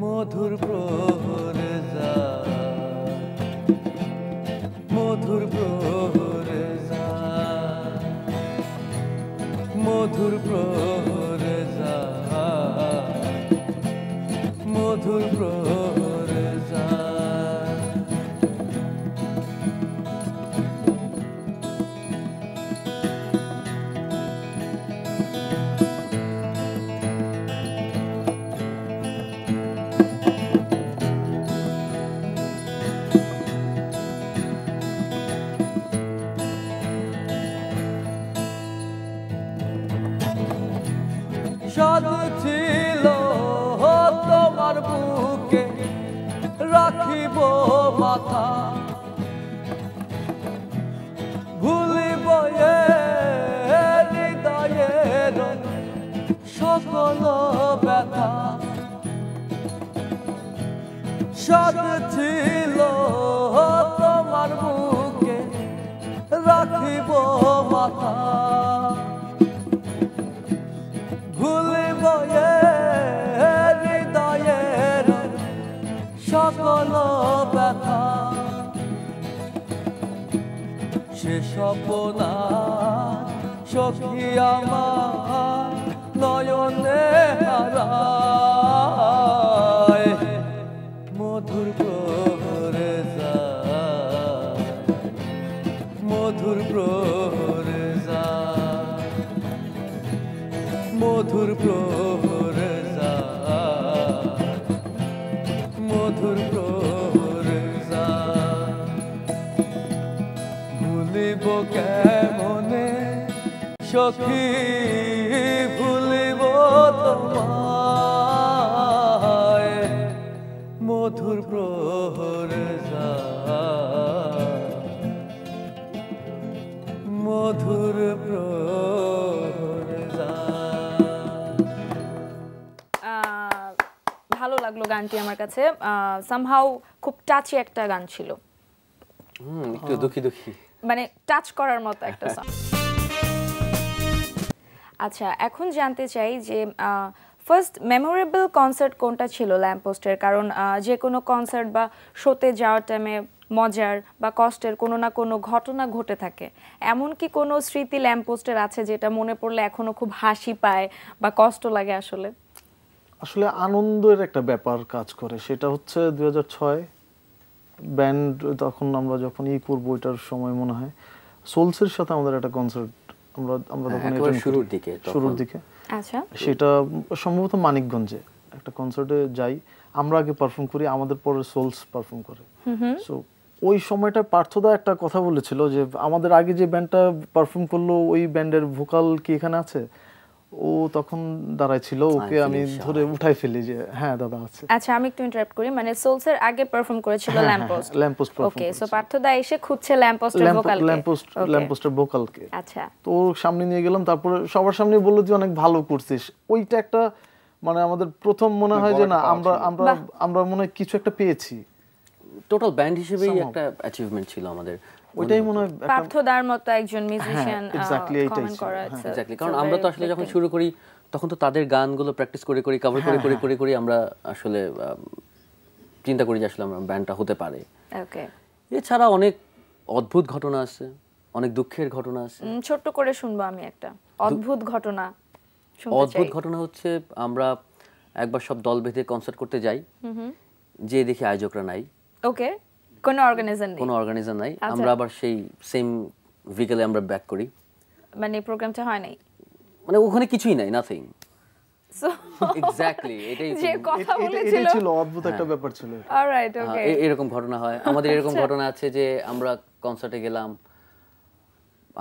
মধুর প্রহর যায় মধুর প্রহর যায় মধুর প্রহর যায় মধুর প্রহর যায় সাদ ছিল তোমার বুকে রাখিব মাথা ভুলিব হৃদয়ের সকল ব্যথা সাদ ছিল তোমার বুকে রাখিব মাথা ভুলিব হৃদয়ের সকল ব্যথা সে স্বপ্না সখী আমার নয়নে হারায় মধুর প্রহর যায় মধুর প্রহর যায় মধুর প্রহর যায় মধুর প্রহর যায় ভুলিব কেমনে সখী ভুলিব তোমায় মধুর প্রহর যায় মধুর প্রহর ভালো লাগলো গানটি আমার কাছে সামহাউ খুব টাচি একটা গান ছিল একটু দুঃখী দুঃখী মানে টাচ করার মতো একটা সং আচ্ছা এখন জানতে চাই যে ফার্স্ট মেমোরেবল কনসার্ট কোনটা ছিল ল্যাম্পপোস্টের কারণ যে কোনো কনসার্ট বা শোতে যাওয়ার টাইমে মজার বা কষ্টের কোনো না কোনো ঘটনা ঘটে থাকে এমন কি কোনো স্মৃতি ল্যাম্পপোস্টের আছে যেটা মনে পড়লে এখনো খুব হাসি পায় বা কষ্ট লাগে আসলে আসলে আনন্দের একটা ব্যাপার কাজ করে সেটা হচ্ছে 2006 ব্যান্ড তখন আমরা যখন করব ওইটার সময় মনে হয় সোলসের সাথে আমাদের একটা কনসার্ট আমরা তখন শুরুর দিকে আচ্ছা সেটা সম্ভবত মানিকগঞ্জে একটা কনসার্টে যাই আমরা আগে পারফর্ম করি আমাদের পরে সোলস পারফর্ম করে সো ওই সময়টা পার্থদা একটা কথা বলেছিল যে আমাদের আগে যে ব্যান্ডটা পারফর্ম করলো ওই ব্যান্ডের ভোকাল কি এখানে আছে ও তখন দাঁড়ায় ছিল ওকে আমি ধরে উঠাই ফেলি যে হ্যাঁ দাদা আছে আচ্ছা আমি একটু ইন্টারাপ্ট করি মানে সোলসের আগে পারফর্ম করেছিল ল্যাম্পপোস্ট ওকে সো পার্থদা এসে খুঁজছে ল্যাম্পপোস্টের ল্যাম্পপোস্টের ভোকালকে আচ্ছা তো ওর সামনে নিয়ে গেলাম তারপরে সবার সামনে বলল যে অনেক ভালো করছিস ওইটা একটা মানে আমাদের প্রথম মনে হয় যে না আমরা আমরা আমরা মনে হয় কিছু একটা পেয়েছি, টোটাল ব্যান্ড হিসেবেই একটা অ্যাচিভমেন্ট ছিল আমাদের। ওইটাই মনে হয় পার্থদার মতো একজন মিউজিশিয়ান কমেন্ট করা আছে এক্স্যাক্টলি। কারণ আমরা তো আসলে যখন শুরু করি তখন তো তাদের গানগুলো প্র্যাকটিস করে করে কভার করে করে আমরা আসলে চিন্তা করি যে আসলে আমরা ব্যান্ডটা হতে পারে। ওকে, এছাড়া অনেক অদ্ভুত ঘটনা আছে, অনেক দুঃখের ঘটনা আছে। ছোট্ট করে শুনবো আমি একটা অদ্ভুত ঘটনা শুনতে চাই। অদ্ভুত ঘটনা হচ্ছে আমরা একবার সব দল বেঁধে কনসার্ট করতে যাই, যে দেখি আয়োজকরা নাই। ওকে, কোনো অর্গানাইজার নাই। আমরা আবার সেই সেম ভিকেলে আমরা ব্যাক করি, মানে প্রোগ্রামটা হয় নাই, মানে ওখানে কিছুই নাই, নাথিং। এক্স্যাক্টলি, এটাই যে কথা বলেছিল এটাই ছিল অদ্ভুত একটা ব্যাপার ছিল। অলরাইট, ওকে। এরকম ঘটনা হয় আমাদের। এরকম ঘটনা আছে যে আমরা কনসার্টে গেলাম,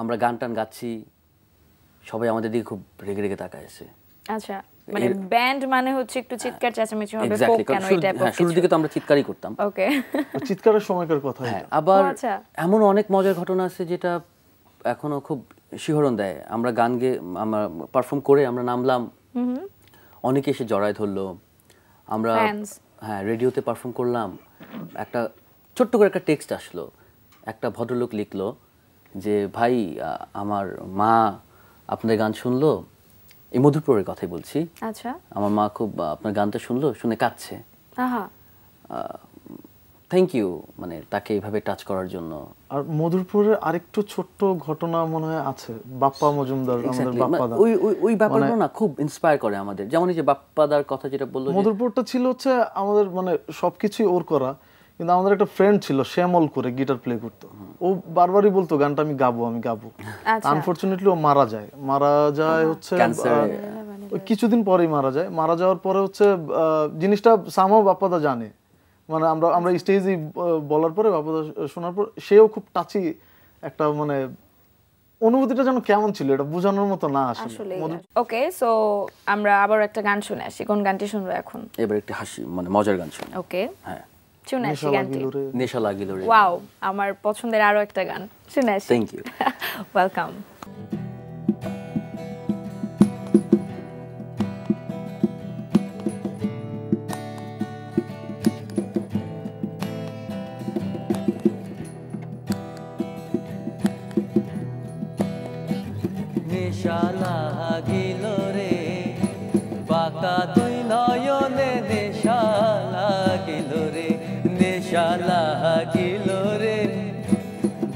আমরা গান টান গাচ্ছি, সবাই আমাদের দিকে খুব রেগে রেগে তাকায় আছে। আচ্ছা, মানে ব্যান্ড মানে হচ্ছে একটু চিৎকার চেঁচামেচি হবে, ফোক কেন এই টাইপের। শুরুর দিকে তো আমরা চিৎকারই করতাম। ওকে, চিৎকারের সময়কার কথা। আবার এমন অনেক মজার ঘটনা আছে যেটা এখনো খুব শিহরণ দেয়। আমরা গান গেয়ে আমরা পারফর্ম করে আমরা নামলাম, অনেকে এসে জড়ায় ধরলো। আমরা রেডিওতে পারফর্ম করলাম, একটা ছোট্ট করে একটা টেক্সট আসলো, একটা ভদ্রলোক লিখলো যে ভাই আমার মা আপনাদের গান শুনলো, এই মধুপুরের কথাই বলছি। আচ্ছা, আমার মা খুব আপনার গানটা শুনলো, শুনে কাঁদছে। আহা, থ্যাংক ইউ, মানে তাকে এইভাবে টাচ করার জন্য। আর মধুপুরের আরেকটু ছোট্ট ঘটনা মনে হয় আছে, বাপ্পা মজুমদার, আমাদের বাপ্পাদা। ওই ব্যাপারগুলো না খুব ইন্সপায়ার করে আমাদের। যেমন এই যে বাপ্পাদার কথা যেটা বললো, মধুপুরটা ছিল হচ্ছে আমাদের মানে সবকিছুই ওর করা, কিন্তু আমাদের একটা ফ্রেন্ড ছিল শ্যামল করে গিটার প্লে করতো। ও বারবারই বলতো গানটা আমি গাবো। আনফরচুনেটলি ও মারা যায় হচ্ছে কিছুদিন পরেই মারা যায়। মারা যাওয়ার পরে হচ্ছে জিনিসটা সামহাও বাপ্পাদা জানে, মানে আমরা স্টেজে বলার পরে বাপ্পাদা শোনার পর সেও খুব টাচি একটা, মানে অনুভূতিটা যেন কেমন ছিল এটা বোঝানোর মতো না আসলে। ওকে, সো আমরা আবার একটা গান শুনে আসি। কোন গানটি শুনবো এখন? এবার একটা হাসি মানে মজার গান শুনি। ওকে, হ্যাঁ, শুনে আসি গানটি। নেশা লাগিল রে। ওয়াও, আমার পছন্দের আরো একটা গান, শুনে আসি। Thank you, welcome. নেশা লাগিল রে বাঁকা দুই নয়নে, নেশা লাগিল রে, নেশা লাগিল রে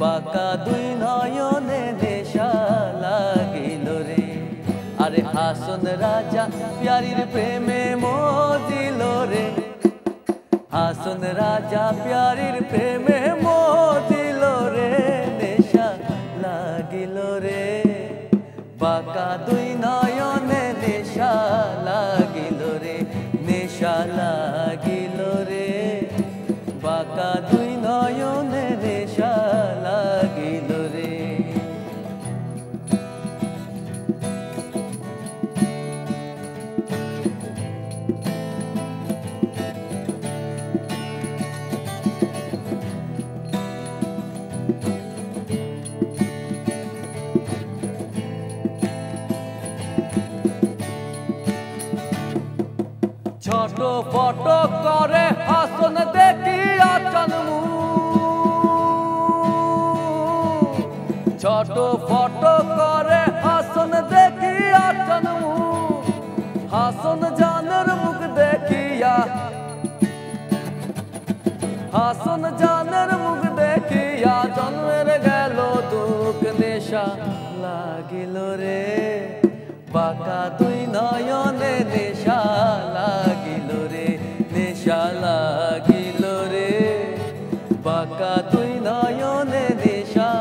বাঁকা দুই নয়নে, নেশা লাগিল রে। আরে হাসন রাজা প্যারির প্রেমে মজিল রে, হাসন রাজা প্যারির প্রেমে মজিল রে, নেশা লাগিল রে বাঁকা দুই নয়নে, নেশা লাগিল রে, নেশা লাগিল রে বাঁকা দুই নয়নে, নেশা লাগিল রে। ছোট ফটো করে হাসন দেখি আচন, ছোট ফটো করে হাসন দেখি আচন, হাসন জানের মুখ দেখিয়া, হাসন জানের মুখ দেখিয়া জন্মের গেল দুঃখ, নেশা লাগিল রে বাঁকা দুই নয়নে, নেশা লাগিল রে, নেশা লাগিল রে বাঁকা দুই নয়নে, নেশা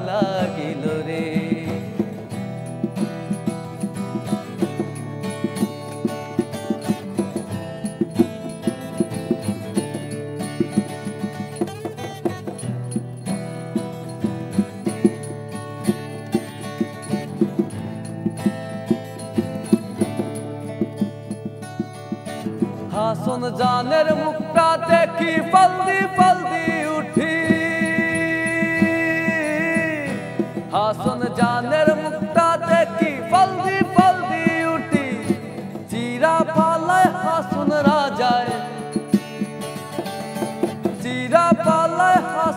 লাগিল রে। হাসন জানের মুখটা দেখি ফলদি ফলদি উঠি, হাসন জানের মুখটা দেখি ফলদি ফলদি উঠি, চিরা পালা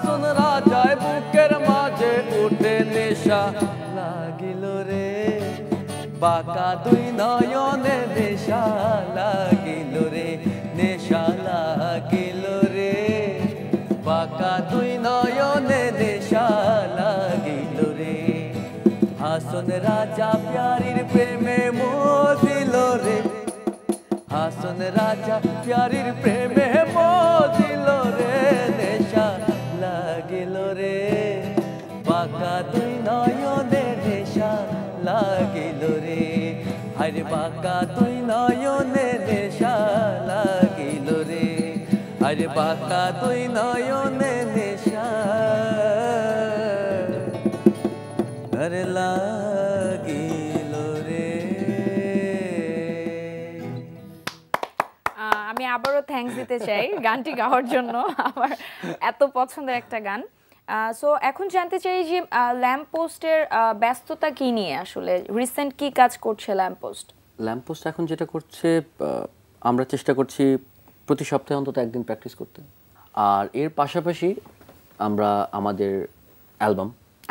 হাসন রাজায় বুকের মাঝে উঠে নেশা লাগিল রে বাঁকা দুই নয়নে নেশা লাগিল রে নেশা লাগিল রে বাঁকা দুই নয়নে নেশা লাগিল রে হাসন রাজা প্যারির প্রেমে মজিল রে হাসন রাজা প্যারির প্রেমে মজিল রে নেশা লাগিল রে বাঁকা দুই নয়নে নেশা লাগিল রে আরে বাঁকা দুই নয়নে নেশা লাগিল রে আরে বাঁকা দুই নয়নে নেশা আরে লাগিল রে। আমি আবারও থ্যাঙ্কস দিতে চাই গানটি গাওয়ার জন্য, আমার এত পছন্দের একটা গান। সো এখন জানতে চাই যে ল্যাম্পপোস্টের ব্যস্ততা কি নিয়ে, আসলে রিসেন্ট কি কাজ করছে ল্যাম্পপোস্ট? ল্যাম্পপোস্ট এখন যেটা করছে, আমরা চেষ্টা করছি প্রতি সপ্তাহে অন্তত একদিন প্র্যাকটিস করতে, আর এর পাশাপাশি আমরা আমাদের অ্যালবাম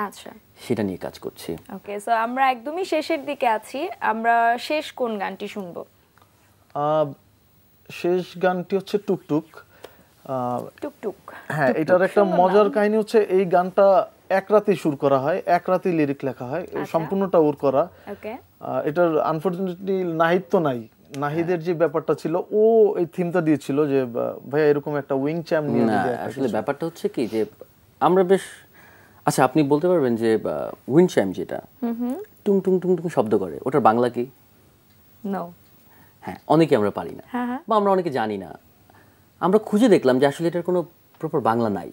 আচ্ছা সেটা নিয়ে কাজ করছি। ওকে, সো আমরা একদমই শেষের দিকে আছি, আমরা শেষ কোন গানটি শুনবো? শেষ গানটি হচ্ছে টুকটুক। টুকটুক, হ্যাঁ, এটার একটা মজার কাহিনী হচ্ছে এই গানটা এক রাতেই সুর করা হয়, এক রাতেই লিরিক লেখা হয়, সম্পূর্ণটা ওর করা। ওকে, এটার আনফরচুনেটলি নাহিদ তো নাই, নাহিদের যে ব্যাপারটা ছিল ও এই থিমটা দিয়েছিল যে ভাইয়া এরকম একটা উইং চ্যাম্প নিয়ে না, আসলে ব্যাপারটা হচ্ছে কি যে আমরা বেশ, আচ্ছা আপনি বলতে পারবেন যে উইন্ড চাইম যেটা টুং টুং টুং টুং শব্দ করে, ওটার বাংলা কি? নো। হ্যাঁ, অনেকে আমরা পারি না, বা আমরা অনেকে জানি না। আমরা খুঁজে দেখলাম যে আসলে এটার কোনো প্রপার বাংলা নাই।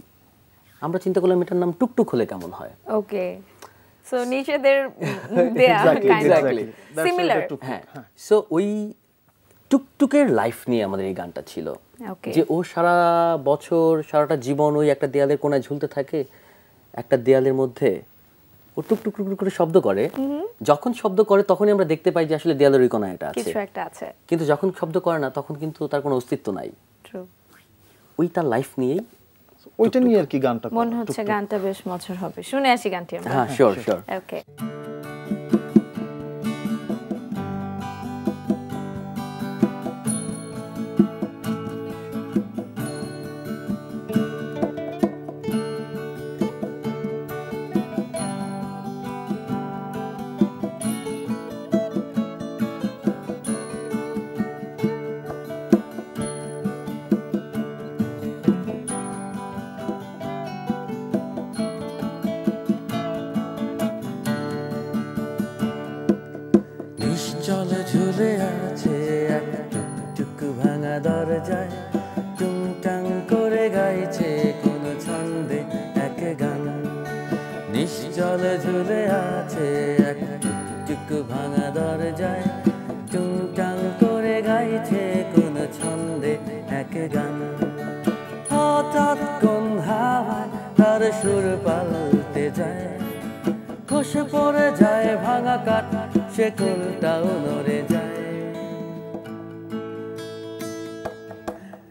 আমরা চিন্তা করলাম এটার নাম টুকটুক হলে কেমন হয়। ওকে, সো নিচেদের দেয়া এক্স্যাক্টলি সিমিলার। হ্যাঁ, সো ওই টুকটুকের লাইফ নিয়ে আমাদের এই গানটা ছিল, যে ও সারা বছর সারাটা জীবন ওই একটা দেয়ালের কোণায় ঝুলতে থাকে, একটা দেয়ালের মধ্যে ও টুকটুক টুকটুক করে শব্দ করে। যখন শব্দ করে তখনই আমরা দেখতে পাই যে আসলে দেয়ালের ওই কোণায় এটা আছে, কিছু একটা আছে। কিন্তু যখন শব্দ করে না তখন কিন্তু তার কোনো অস্তিত্ব নাই। ওই তার লাইফ নিয়েই, ওইটা নিয়ে আর কি গানটা। মনে হচ্ছে গানটা বেশ মজার হবে, শুনে আসি গানটি আমরা। হ্যাঁ, শিওর শিওর। ওকে, চলে ঝুলে আছে এক টুকটুক ভাঙা দরজায়, টুংটাং করে গাইছে কোন ছন্দে এক গান। নিশ্চলে ঝুলে আছে এক টুকটুক ভাঙা দরজায়, টুংটাং করে গাইছে কোন ছন্দে এক গান। হঠাৎ কোন হাওয়ায় তার সুর পাল্টে যায়, খসে পড়ে যায় ভাঙা কাঠ, সে কোনটাও নড়ে যায়।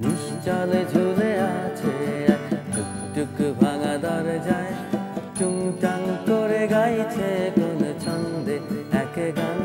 নিশ্চলে ঝুলে আছে এক টুকটুক ভাঙা দরজায়, টুংটাং করে গাইছে কোন ছন্দে এক গান।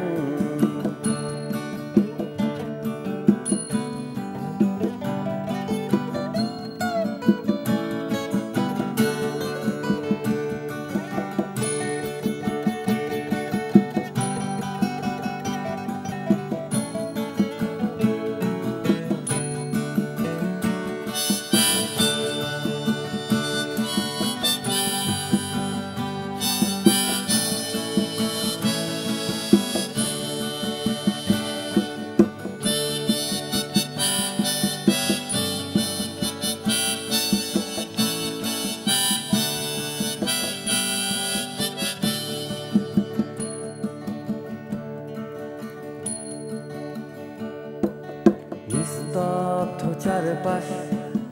নিস্তব্ধ চারপাশ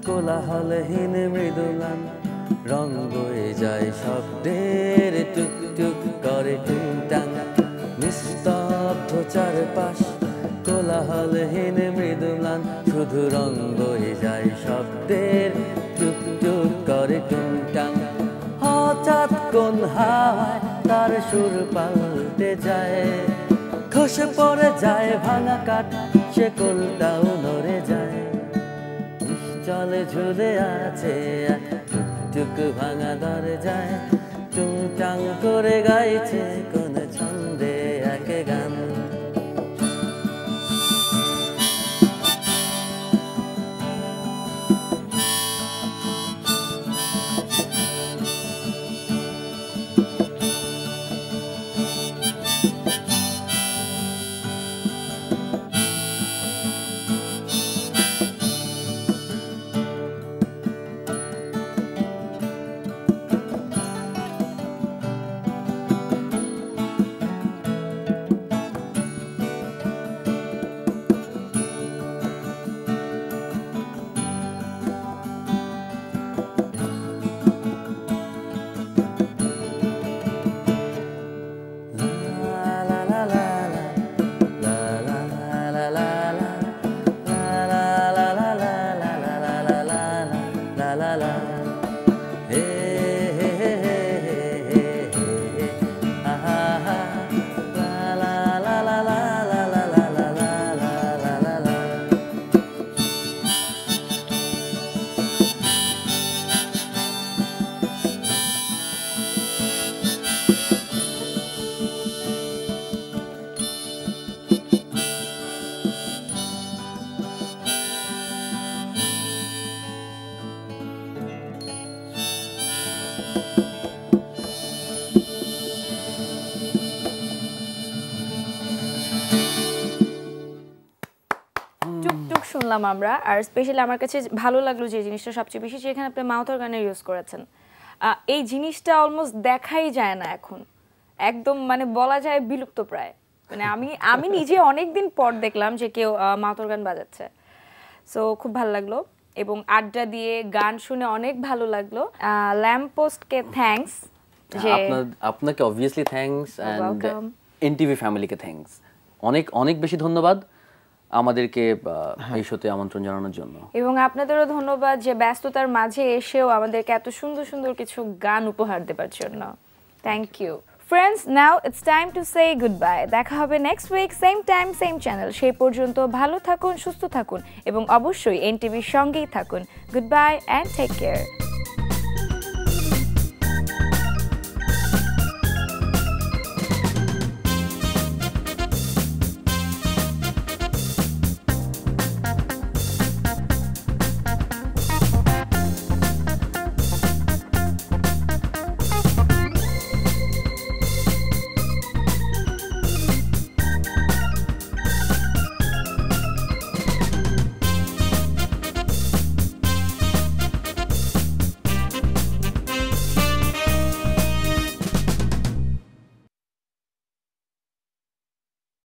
কোলাহলহীন মৃদুগান, রঙ বয়ে যায় শব্দের টুকটুক করে টুংটাং। নিস্তব্ধ চারপাশ কোলাহলহীন মৃদুগান, শুধু রঙ বয়ে যায় শব্দের টুকটুক করে টুংটাং। সুর পাল্টে যায়, খসে পড়ে যায় ভাঙা কাঠ, সে কোলটাও নড়ে যায়। চলে ঝুলে আছে টুক ভাঙা দরজায়, টুংটাং করে গাইছে কোন ছন্দে এক গান। শুনলাম আমরা, আর স্পেশালি আমার কাছে ভালো লাগলো যে জিনিসটা সবচেয়ে বেশি, যেখানে আপনি মাউথ অর্গানের ইউজ করেছেন। এই জিনিসটা অলমোস্ট দেখাই যায় না এখন, একদম মানে বলা যায় বিলুপ্ত প্রায়। মানে আমি নিজে অনেকদিন পর দেখলাম যে কেউ মাউথ অর্গান বাজাচ্ছে। সো খুব ভালো লাগলো, এবং আড্ডা দিয়ে গান শুনে অনেক ভালো লাগলো। ল্যাম্পপোস্টকে থ্যাঙ্কস, যে আপনাকে অবভিয়াসলি থ্যাঙ্কস, এন্ড এনটিভি ফ্যামিলিকে থ্যাঙ্কস, অনেক অনেক বেশি ধন্যবাদ আমাদেরকে এই শোতে আমন্ত্রণ জানানোর জন্য। এবং আপনাদেরও ধন্যবাদ যে ব্যস্ততার মাঝে এসেও আমাদেরকে এত সুন্দর সুন্দর কিছু গান উপহার দেওয়ার জন্য। Thank you friends. Now it's time to say goodbye. দেখা হবে next week, same time same channel. সেই পর্যন্ত ভালো থাকুন, সুস্থ থাকুন এবং অবশ্যই এনটিভির সঙ্গেই থাকুন। Goodbye and take care.